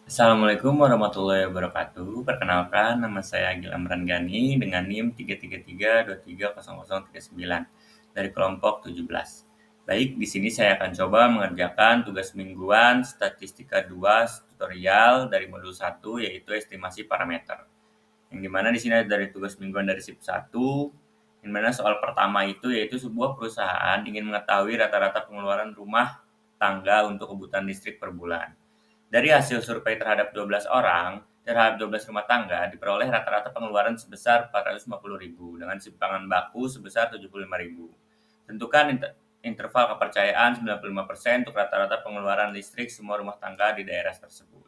Assalamualaikum warahmatullahi wabarakatuh. Perkenalkan, nama saya Agil Amran Gani dengan NIM 333230039 dari kelompok 17. Baik, di sini saya akan coba mengerjakan tugas mingguan Statistika 2 tutorial dari modul 1 yaitu estimasi parameter. Yang dimana di sini ada dari tugas mingguan dari SIP 1, yang mana soal pertama itu yaitu sebuah perusahaan ingin mengetahui rata-rata pengeluaran rumah tangga untuk kebutuhan listrik per bulan. Dari hasil survei terhadap 12 orang, terhadap 12 rumah tangga, diperoleh rata-rata pengeluaran sebesar Rp450.000 dengan simpangan baku sebesar Rp75.000. Tentukan interval kepercayaan 95% untuk rata-rata pengeluaran listrik semua rumah tangga di daerah tersebut.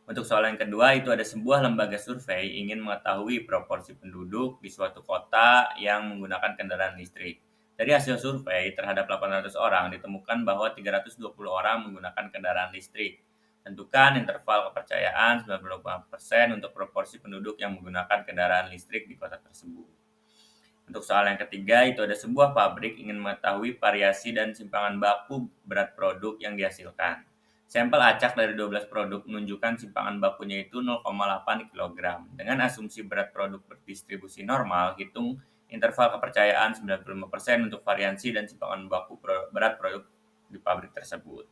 Untuk soal yang kedua, itu ada sebuah lembaga survei ingin mengetahui proporsi penduduk di suatu kota yang menggunakan kendaraan listrik. Dari hasil survei terhadap 800 orang, ditemukan bahwa 320 orang menggunakan kendaraan listrik. Tentukan interval kepercayaan 95% untuk proporsi penduduk yang menggunakan kendaraan listrik di kota tersebut. Untuk soal yang ketiga, itu ada sebuah pabrik ingin mengetahui variasi dan simpangan baku berat produk yang dihasilkan. Sampel acak dari 12 produk menunjukkan simpangan bakunya itu 0,8 kg. Dengan asumsi berat produk berdistribusi normal, hitung interval kepercayaan 95% untuk variasi dan simpangan baku berat produk di pabrik tersebut.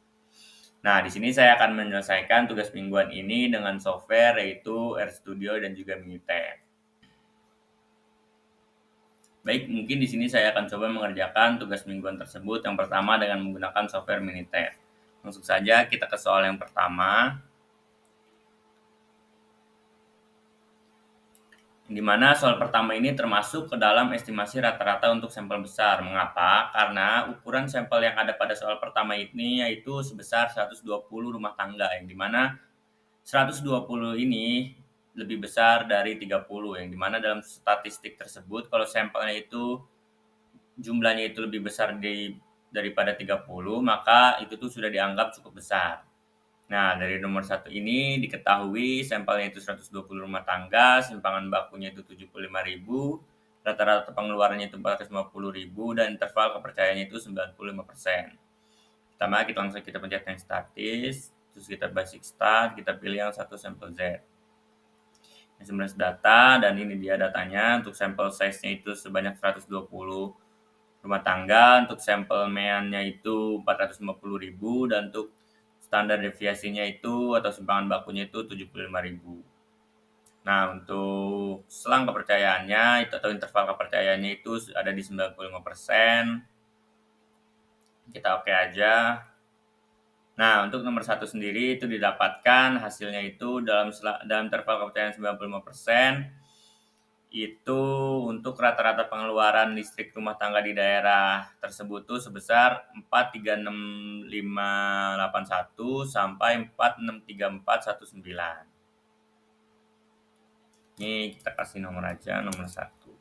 Nah, di sini saya akan menyelesaikan tugas mingguan ini dengan software yaitu RStudio dan juga Minitab. Baik, mungkin di sini saya akan coba mengerjakan tugas mingguan tersebut yang pertama dengan menggunakan software Minitab. Langsung saja kita ke soal yang pertama, di mana soal pertama ini termasuk ke dalam estimasi rata-rata untuk sampel besar. Mengapa? Karena ukuran sampel yang ada pada soal pertama ini yaitu sebesar 120 rumah tangga, yang dimana 120 ini lebih besar dari 30, yang dimana dalam statistik tersebut kalau sampelnya itu jumlahnya itu lebih besar daripada 30, maka itu tuh sudah dianggap cukup besar. Nah, dari nomor 1 ini diketahui sampelnya itu 120 rumah tangga, simpangan bakunya itu 75.000, rata-rata pengeluarannya itu 450.000, dan interval kepercayaannya itu 95%. Pertama, kita pencet yang statis, terus kita basic start, kita pilih yang satu sampel Z. SMS data, dan ini dia datanya. Untuk sampel size-nya itu sebanyak 120 rumah tangga, untuk sampel meannya itu 450.000, dan untuk standar deviasinya itu atau simpangan bakunya itu 75.000. Nah, untuk selang kepercayaannya itu atau interval kepercayaannya itu ada di 95%. Kita oke aja. Nah, untuk nomor 1 sendiri itu didapatkan hasilnya itu dalam interval kepercayaan 95%. Itu untuk rata-rata pengeluaran listrik rumah tangga di daerah tersebut tuh sebesar 436.581 sampai 463.419. Ini kita kasih nomor aja, nomor 1.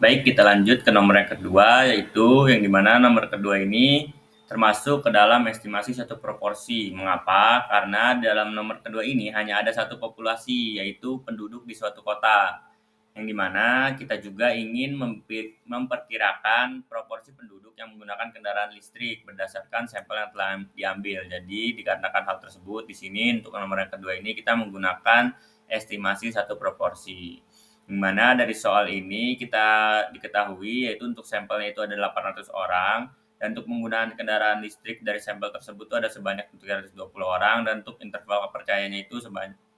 Baik, kita lanjut ke nomor yang kedua, yaitu yang dimana nomor kedua ini termasuk ke dalam estimasi satu proporsi. Mengapa? Karena dalam nomor kedua ini hanya ada satu populasi, yaitu penduduk di suatu kota. Yang dimana kita juga ingin memperkirakan proporsi penduduk yang menggunakan kendaraan listrik berdasarkan sampel yang telah diambil. Jadi dikarenakan hal tersebut, di sini untuk nomor yang kedua ini kita menggunakan estimasi satu proporsi. Di mana dari soal ini kita diketahui yaitu untuk sampelnya itu ada 800 orang, dan untuk menggunakan kendaraan listrik dari sampel tersebut itu ada sebanyak 320 orang, dan untuk interval kepercayaannya itu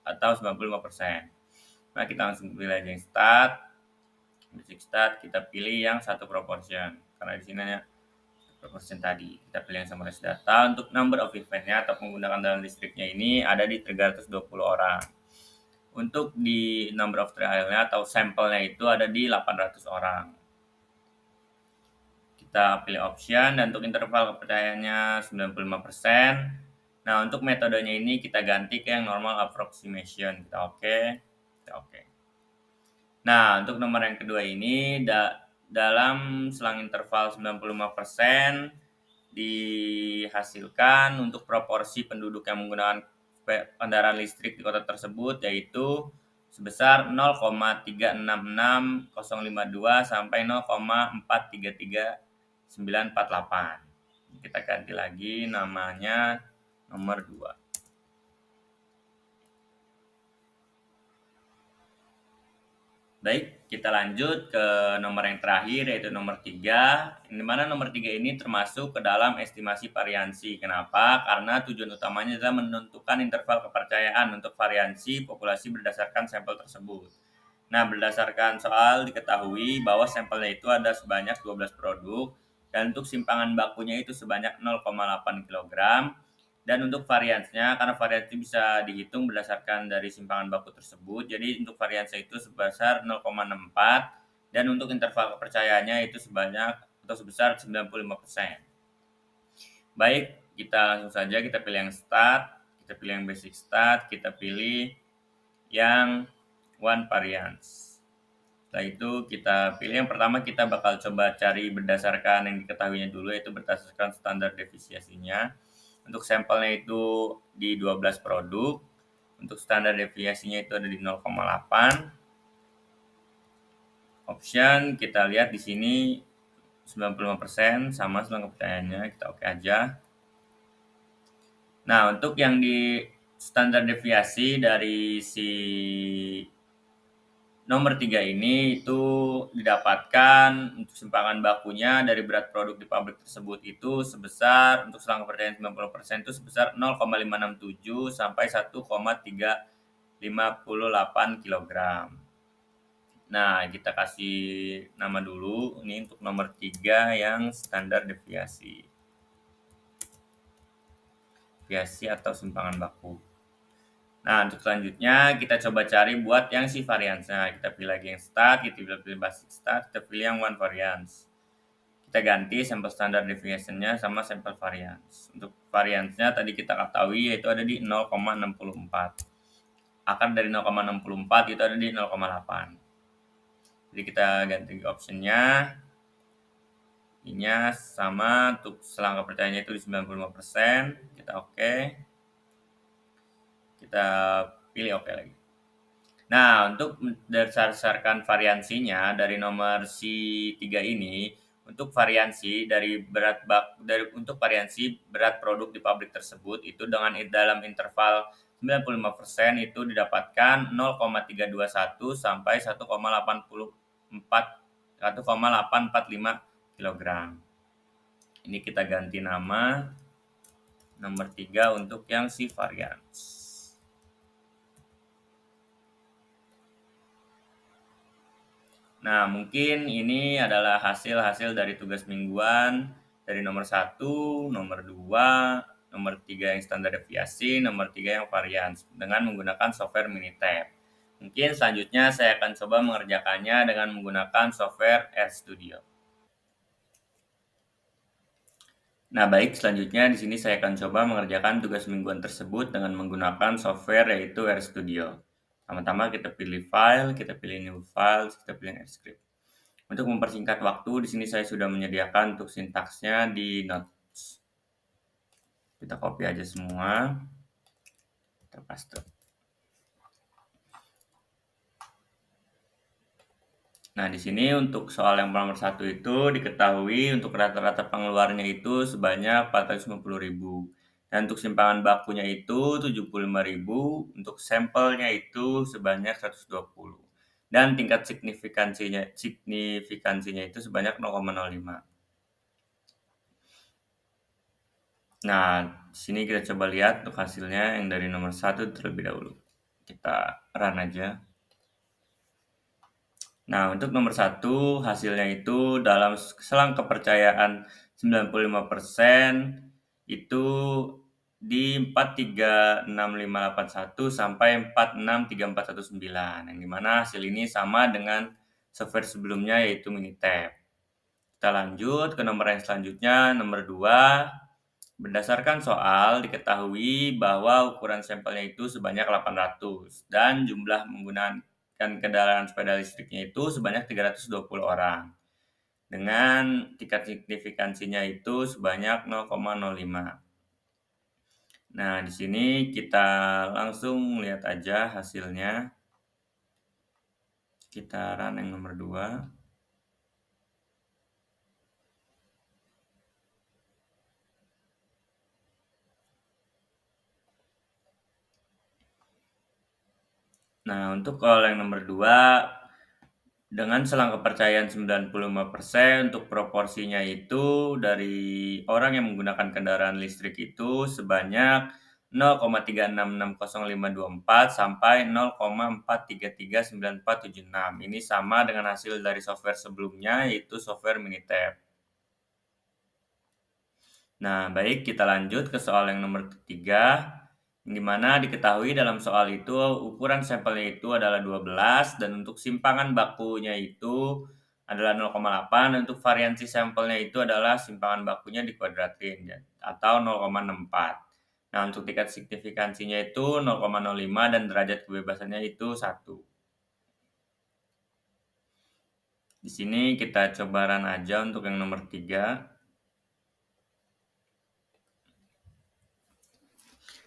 atau 95%. Nah, kita langsung pilih aja yang basic start, kita pilih yang satu proportion karena di sini ya proportion tadi. Kita pilih yang summarize data. Untuk number of event-nya atau penggunaan kendaraan listriknya ini ada di 320 orang. Untuk di number of trial-nya atau sampelnya itu ada di 800 orang. Kita pilih option, dan untuk interval kepercayaannya 95%. Nah, untuk metodenya ini kita ganti ke yang normal approximation. Kita oke. Kita oke. Nah, untuk nomor yang kedua ini dalam selang interval 95% dihasilkan untuk proporsi penduduk yang menggunakan kendaraan listrik di kota tersebut yaitu sebesar 0,366052 sampai 0,433948. Kita ganti lagi namanya nomor 2. Baik, kita lanjut ke nomor yang terakhir yaitu nomor 3, di mana nomor 3 ini termasuk ke dalam estimasi variansi. Kenapa? Karena tujuan utamanya adalah menentukan interval kepercayaan untuk variansi populasi berdasarkan sampel tersebut. Nah, berdasarkan soal diketahui bahwa sampelnya itu ada sebanyak 12 produk dan untuk simpangan bakunya itu sebanyak 0,8 kilogram. Dan untuk variansnya, karena variansi bisa dihitung berdasarkan dari simpangan baku tersebut, jadi untuk variansi itu sebesar 0,64 dan untuk interval kepercayaannya itu sebanyak atau sebesar 95%. Baik, kita langsung saja kita pilih yang start, kita pilih yang basic start, kita pilih yang one variance. Setelah itu kita pilih yang pertama, kita bakal coba cari berdasarkan yang diketahuinya dulu, yaitu berdasarkan standar deviasinya. Untuk sampelnya itu di 12 produk. Untuk standar deviasinya itu ada di 0,8. Option kita lihat di sini 95% sama selang kepercayaannya, kita oke aja. Nah, untuk yang di standar deviasi dari si nomor 3 ini itu didapatkan untuk simpangan bakunya dari berat produk di pabrik tersebut itu sebesar, untuk selang kepercayaan 90% itu sebesar 0,567 sampai 1,358 kilogram. Nah, kita kasih nama dulu, ini untuk nomor 3 yang standar deviasi. Deviasi atau simpangan baku. Nah, untuk selanjutnya kita coba cari buat yang si variance. Nah, kita pilih lagi yang start, kita pilih basic start, kita pilih yang one variance. Kita ganti sampel standar deviation-nya sama sampel variance. Untuk variance-nya tadi kita ketahui yaitu ada di 0,64. Akar dari 0,64 itu ada di 0,8. Jadi kita ganti option-nya. Ininya sama, untuk selang kepercayaannya itu di 95%. Kita oke. Kita pilih oke lagi. Nah, untuk berdasarkan variansinya dari nomor si 3 ini, untuk variansi dari untuk variansi berat produk di pabrik tersebut itu dengan dalam interval 95% itu didapatkan 0,321 sampai 1,845 kilogram. Ini kita ganti nama nomor 3 untuk yang si varians. Nah, mungkin ini adalah hasil-hasil dari tugas mingguan dari nomor 1, nomor 2, nomor 3 yang standar deviasi, nomor 3 yang varians dengan menggunakan software Minitab. Mungkin selanjutnya saya akan coba mengerjakannya dengan menggunakan software RStudio. Nah, baik, selanjutnya di sini saya akan coba mengerjakan tugas mingguan tersebut dengan menggunakan software yaitu RStudio. Pertama-tama kita pilih file, kita pilih new file, kita pilih RScript. Untuk mempersingkat waktu, di sini saya sudah menyediakan untuk sintaksnya di notes. Kita copy aja semua, kita paste. Nah, di sini untuk soal yang nomor 1 itu diketahui untuk rata-rata pengeluarannya itu sebanyak 450.000. Dan untuk simpangan bakunya itu 75.000, untuk sampelnya itu sebanyak 120. Dan tingkat signifikansinya itu sebanyak 0,05. Nah, di sini kita coba lihat untuk hasilnya yang dari nomor 1 terlebih dahulu. Kita run aja. Nah, untuk nomor 1 hasilnya itu dalam selang kepercayaan 95% itu di 436.581 sampai 463.419, yang dimana hasil ini sama dengan software sebelumnya yaitu Minitab. Kita lanjut ke nomor yang selanjutnya, nomor 2. Berdasarkan soal, diketahui bahwa ukuran sampelnya itu sebanyak 800 dan jumlah menggunakan kendaraan sepeda listriknya itu sebanyak 320 orang. Dengan tingkat signifikansinya itu sebanyak 0,05. Nah, di sini kita langsung lihat aja hasilnya. Kita run yang nomor 2. Nah, untuk kalau yang nomor 2, dengan selang kepercayaan 95% untuk proporsinya itu dari orang yang menggunakan kendaraan listrik itu sebanyak 0,3660524 sampai 0,4339476. Ini sama dengan hasil dari software sebelumnya, yaitu software Minitab. Nah, baik, kita lanjut ke soal yang nomor ketiga, di mana diketahui dalam soal itu ukuran sampelnya itu adalah 12 dan untuk simpangan bakunya itu adalah 0,8 dan untuk variansi sampelnya itu adalah simpangan bakunya dikuadratin ya, atau 0,64. Nah, untuk tingkat signifikansinya itu 0,05 dan derajat kebebasannya itu 1. Di sini kita coba run aja untuk yang nomor 3.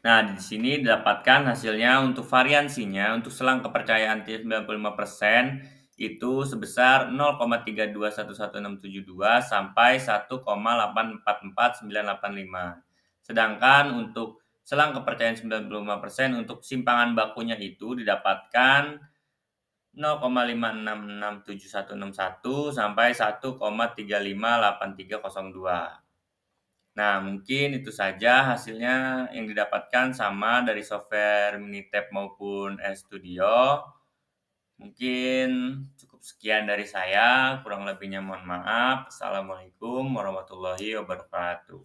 Nah, di sini didapatkan hasilnya untuk variansinya untuk selang kepercayaan 95% itu sebesar 0,3211672 sampai 1,844985. Sedangkan untuk selang kepercayaan 95% untuk simpangan bakunya itu didapatkan 0,566711 sampai 1,358302. Nah, mungkin itu saja hasilnya yang didapatkan sama dari software Minitab maupun RStudio. Mungkin cukup sekian dari saya, kurang lebihnya mohon maaf. Assalamualaikum warahmatullahi wabarakatuh.